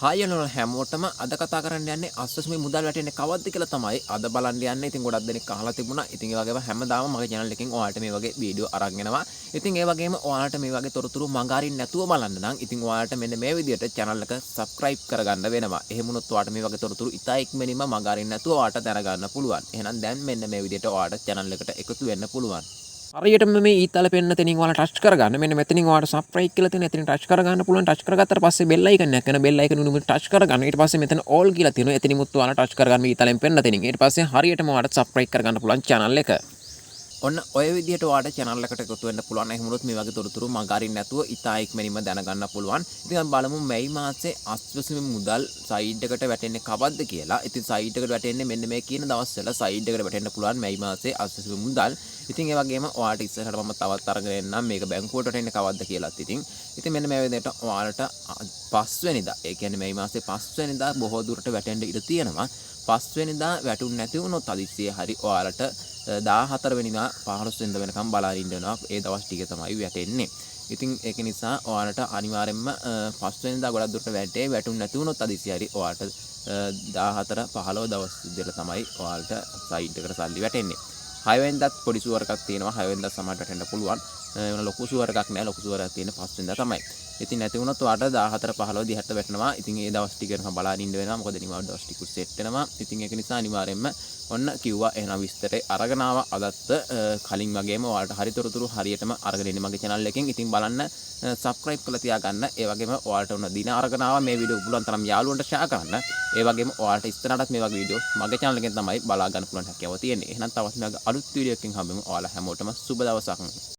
Hi යනවා හැමෝටම අද කතා කරන්න යන්නේ අස්වැසුමේ මුදල් වැටෙන්නේ කවද්ද කියලා තමයි අද බලන්න යන්නේ. ඉතින් ගොඩක් දෙනෙක් අහලා තිබුණා. ඉතින් ඒ වගේම හැමදාම මගේ channel එකෙන් ඔයාලට මේ වගේ වීඩියෝ අරන් එනවා. ඉතින් ඒ වගේම ඔයාලට මේ වගේ තොරතුරු මඟ අරින්න නැතුව බලන්න නම් ඉතින් ඔයාලට මෙන්න මේ විදිහට channel එක subscribe කරගන්න වෙනවා. එහෙම වුණොත් ඔයාලට මේ වගේ තොරතුරු ඉතා ඉක්මනින්ම මඟ අරින්න නැතුව ඔයාලට දැනගන්න පුළුවන්. එහෙනම් දැන් මෙන්න මේ විදිහට ඔයාලට channel එකට එකතු වෙන්න පුළුවන්. හරියටම මේ ඊතල පෙන්න තැනින් ඔයාලා ටච් කරගන්න. මෙන්න මෙතනින් ඔයාලට සබ්ස්ක්‍රයිබ් කියලා තියෙන එතනින් ටච් කරගන්න පුළුවන්. ටච් කරගත්තට පස්සේ බෙල් අයිකන් එක කරන බෙල් අයිකන් උඩින් ටච් කරගන්න. ඊට පස්සේ මෙතන ඕල් කියලා තියෙනවා. එතනිමුත් ඔයාලා ටච් කරගන්න මේ ඊතලෙන් පෙන්න තැනින්. ඊට පස්සේ හරියටම ඔයාලට සබ්ස්ක්‍රයිබ් කරගන්න පුළුවන් channel එක. ඔන්න ඔය විදිහට ඔයාලට channel එකට එකතු වෙන්න පුළුවන්. එහෙම වුණොත් මේ වගේ තොරතුරු මඟ අරින්න නැතුව ඉතා ඉක්මනින්ම දැනගන්න පුළුවන්. ඉතින් අපි බලමු මේ මාසේ අස්වැසුමේ මුදල් සයිඩ් එකට වැටෙන්නේ කවද්ද කියලා. ඉතින් සයිඩ් එකට වැටෙන්නේ මෙන්න මේ කියන දවස්වල සයිඩ් එකට වැටෙන්න පුළුවන් මේ මාසේ අස්වැසුමේ මුදල්. ඉතින් ඒ වගේම ඔයාලට ඉස්සරහට මම තවත් අරගෙන එන්නම් මේක බැංකුවට වැටෙන්නේ කවද්ද කියලාත්. ඉතින් මෙන්න මේ විදිහට ඔයාලට 5 වෙනිදා ඒ කියන්නේ මේ මාසේ 5 වෙනිදා බොහෝ දුරට වැටෙන්න ඉඩ තියෙනවා. 5 වෙනිදා වැටුන්නේ නැති වුණොත් හදිස්සියේ හරි ඔයාලට 14 වෙනිදා 15 වෙනිදා වෙනකම් බලා ඉන්න වෙනවා. ඒ දවස් ටික තමයි වැටෙන්නේ. ඉතින් ඒක නිසා ඔයාලට අනිවාර්යයෙන්ම 5 වෙනිදා ගොඩක් දුරට වැටුන්නේ නැති වුණොත් හදිස්සියේ හරි ඔයාලට 14 15 දවස් විතර තමයි ඔයාලට සයිඩ් එකට සල්ලි වැටෙන්නේ. 6 වෙනිදාත් පොඩි සුවර් එකක් තියෙනවා. 6 වෙනිදා සමහරට වැටෙන්න පුළුවන්. වෙන ලොකු සුවර් එකක් නෑ. ලොකු සුවර් එකක් තියෙන්නේ 5 වෙනිදා තමයි. ඉතින් නැති වුණොත් ඔයාලට 14 15 දිහට වැටෙනවා. ඉතින් ඒ දවස් ටික වෙනකම් බලාගෙන ඉන්න වෙනවා. මොකද නිවාඩු දවස් ටිකුත් සෙට් වෙනවා. ඉතින් ඒක නිසා අනිවාර්යයෙන්ම ඔන්න කිව්වා එහෙනම් විස්තරේ අරගෙන ආවා අදත් කලින් වගේම ඔයාලට හරිතොරතුරු හරියටම අරගෙන ඉන්නේ මගේ channel එකෙන්. ඉතින් බලන්න subscribe කරලා තියාගන්න. ඒ වගේම ඔයාලට උන දින අරගෙන ආවා මේ වීඩියෝ පුළුවන් තරම් යාළුවන්ට share කරන්න. ඒ වගේම ඔයාලට ඉස්සරහටත් මේ වගේ වීඩියෝස් මගේ channel එකෙන් තමයි බලා ගන්න පුළුවන් හැකියාව තියෙන්නේ. එහෙනම් තවත් මේ අලුත් වීඩියෝ එකකින් හම්බෙමු. ඔයාලා හැමෝටම සුබ දවසක්.